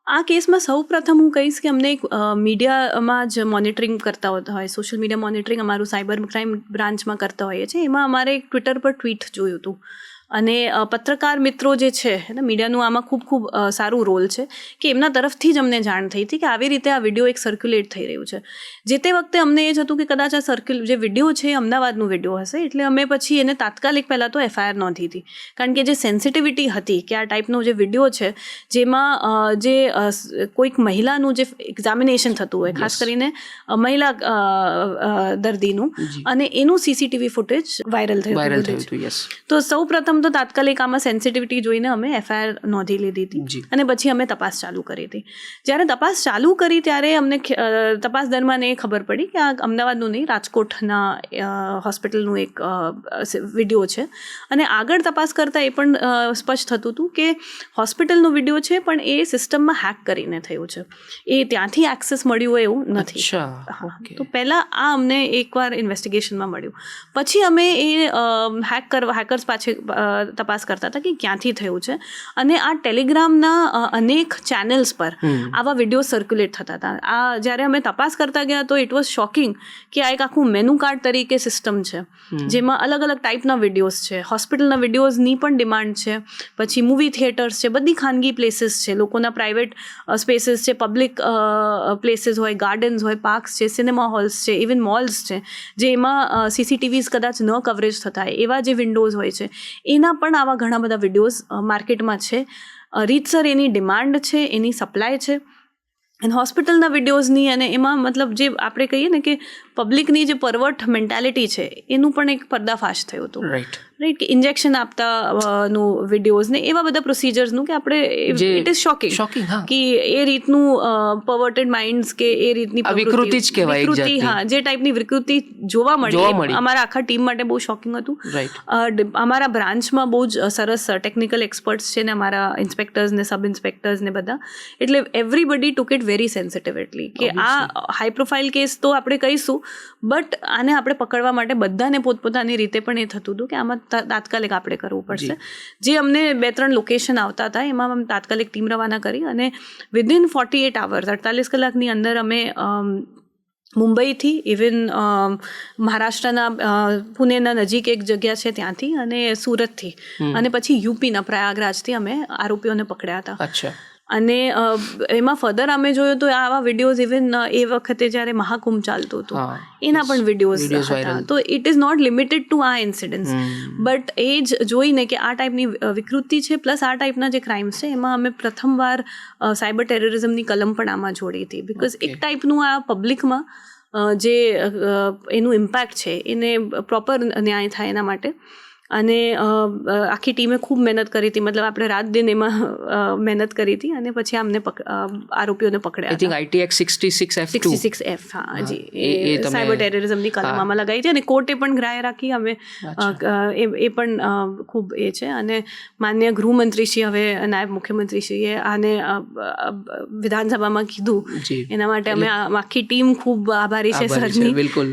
આ કેસમાં સૌ પ્રથમ હું કહીશ કે અમને એક મીડિયામાં જ મોનિટરિંગ કરતા હોય, સોશિયલ મીડિયા મોનિટરિંગ અમારું સાયબર ક્રાઇમ બ્રાન્ચમાં કરતા હોઈએ છીએ. એમાં અમારે એક ટ્વિટર પર ટ્વીટ જોયું હતું અને પત્રકાર મિત્રો જે છે મીડિયાનું આમાં ખૂબ સારું રોલ છે કે એમના તરફથી જ અમને જાણ થઈ હતી કે આવી રીતે આ વિડીયો એક સર્ક્યુલેટ થઈ રહ્યું છે. જે તે વખતે અમને એ જ હતું કે કદાચ આ જે વિડીયો છે એ અમદાવાદનું વિડીયો હશે, એટલે અમે પછી એને તાત્કાલિક પહેલાં તો FIR નોંધી હતી. કારણ કે જે સેન્સિટિવિટી હતી કે આ ટાઈપનો જે વિડીયો છે જેમાં જે કોઈક મહિલાનું જે એક્ઝામિનેશન થતું હોય, ખાસ કરીને મહિલા દર્દીનું, અને એનું CCTV ફૂટેજ વાયરલ થયું હતું. તો સૌ પ્રથમ તો તાત્કાલિક આમાં સેન્સિટિવિટી જોઈને અમે FIR નોંધી લીધી હતી અને પછી અમે તપાસ ચાલુ કરી હતી. જ્યારે તપાસ ચાલુ કરી ત્યારે અમને તપાસ દરમિયાન એ ખબર પડી કે આ અમદાવાદનું નહીં, રાજકોટના હોસ્પિટલનું એક વિડીયો છે. અને આગળ તપાસ કરતાં એ પણ સ્પષ્ટ થતું હતું કે હોસ્પિટલનો વિડીયો છે પણ એ સિસ્ટમમાં હેક કરીને થયું છે, એ ત્યાંથી એક્સેસ મળ્યું હોય એવું નથી. તો પહેલાં આ અમને એકવાર ઇન્વેસ્ટિગેશનમાં મળ્યું. પછી અમે એ હેકર્સ પાછળ તપાસ કરતા હતા કે ક્યાંથી થયું છે. અને આ ટેલિગ્રામના અનેક ચેનલ્સ પર આવા વિડીયો સર્ક્યુલેટ થતા હતા. આ જ્યારે અમે તપાસ કરતા ગયા તો ઇટ વોઝ શોકિંગ કે આ એક આખું મેનુ કાર્ડ તરીકે સિસ્ટમ છે જેમાં અલગ અલગ ટાઈપના વિડીયોઝ છે. હોસ્પિટલના વિડીયોઝની પણ ડિમાન્ડ છે, પછી મૂવી થિયેટર્સ છે, બધી ખાનગી પ્લેસીસ છે, લોકોના પ્રાઇવેટ સ્પેસીસ છે, પબ્લિક પ્લેસીસ હોય, ગાર્ડન્સ હોય, પાર્ક્સ છે, સિનેમા હોલ્સ છે, ઇવન મોલ્સ છે, જેમાં CCTVs કદાચ ન કવરેજ થતા હોય એવા જે વિન્ડોઝ હોય છે, એના પણ આવા ઘણા બધા વિડીયોઝ માર્કેટમાં છે. રીતસર એની ડિમાન્ડ છે, એની સપ્લાય છે. અને હોસ્પિટલના વિડીયોઝની અને એમાં મતલબ જે આપણે કહીએ ને કે પબ્લિકની જે પરવર્ટ મેન્ટાલિટી છે એનું પણ એક પર્દાફાશ થયું હતું. રાઈટ કે ઇન્જેક્શન આપતાનું વિડીયોઝ ને એવા બધા પ્રોસિજર્સનું કે આપણે ઇટ ઇઝ શોકિંગ કે એ રીતનું પર્વર્ટેડ માઇન્ડ્સ કે એ રીતની વિકૃતિ જ કહેવાય, જે ટાઈપની વિકૃતિ જોવા મળી અમારા આખા ટીમ માટે બહુ શોકિંગ હતું. અમારા બ્રાન્ચમાં બહુ જ સરસ ટેકનિકલ એક્સપર્ટ્સ છે ને અમારા ઇન્સ્પેક્ટર્સ ને સબ ઇન્સ્પેક્ટર્સ ને બધા, એટલે એવરીબડી ટુક ઇટ વેરી સેન્સિટિવલી કે આ હાઈ પ્રોફાઇલ કેસ તો આપણે કહીશું, બટ આને આપણે પકડવા માટે બધાને પોતપોતાની રીતે પણ એ થતું હતું કે આમાં તાત્કાલિક આપણે કરવું પડશે. જે અમને 2-3 લોકેશન આવતા હતા એમાં અમે તાત્કાલિક ટીમ રવાના કરી અને વિધિન 48 hours 48 કલાકની અંદર અમે મુંબઈથી ઇવન મહારાષ્ટ્રના પુણેના નજીક એક જગ્યા છે ત્યાંથી અને સુરતથી અને પછી યુપીના પ્રયાગરાજથી અમે આરોપીઓને પકડ્યા હતા. અને એમાં ફર્ધર અમે જોયું તો આવા વિડીયોઝ ઇવન એ વખતે જ્યારે મહાકુંભ ચાલતું હતું એના પણ વિડીયોઝ હતા. તો it is not limited to આ ઇન્સિડન્ટ્સ, બટ એ જ જોઈને કે આ ટાઈપની વિકૃતિ છે પ્લસ આ ટાઈપના જે ક્રાઇમ્સ છે એમાં અમે પ્રથમવાર સાયબર ટેરરિઝમની કલમ પણ આમાં જોડી હતી. બિકોઝ એક ટાઈપનું આ પબ્લિકમાં જે એનું ઇમ્પેક્ટ છે એને પ્રોપર ન્યાય થાય એના માટે. અને આખી ટીમે ખૂબ મહેનત કરી હતી, મતલબ આપણે રાત દિન એમાં મહેનત કરી હતી અને પછી અમને આરોપીઓને પકડ્યા. આઈ થિંક ITX 66F હા જી, એ સાયબર ટેરરિઝમની કલમમાં લગાવી છે અને કોર્ટે પણ ગ્રાહ્ય રાખી. અમે એ પણ ખૂબ એ છે અને માન્ય ગૃહમંત્રીશ્રી હવે નાયબ મુખ્યમંત્રીશ્રીએ આને વિધાનસભામાં કીધું, એના માટે અમે આખી ટીમ ખૂબ આભારી છે સરની. બિલકુલ.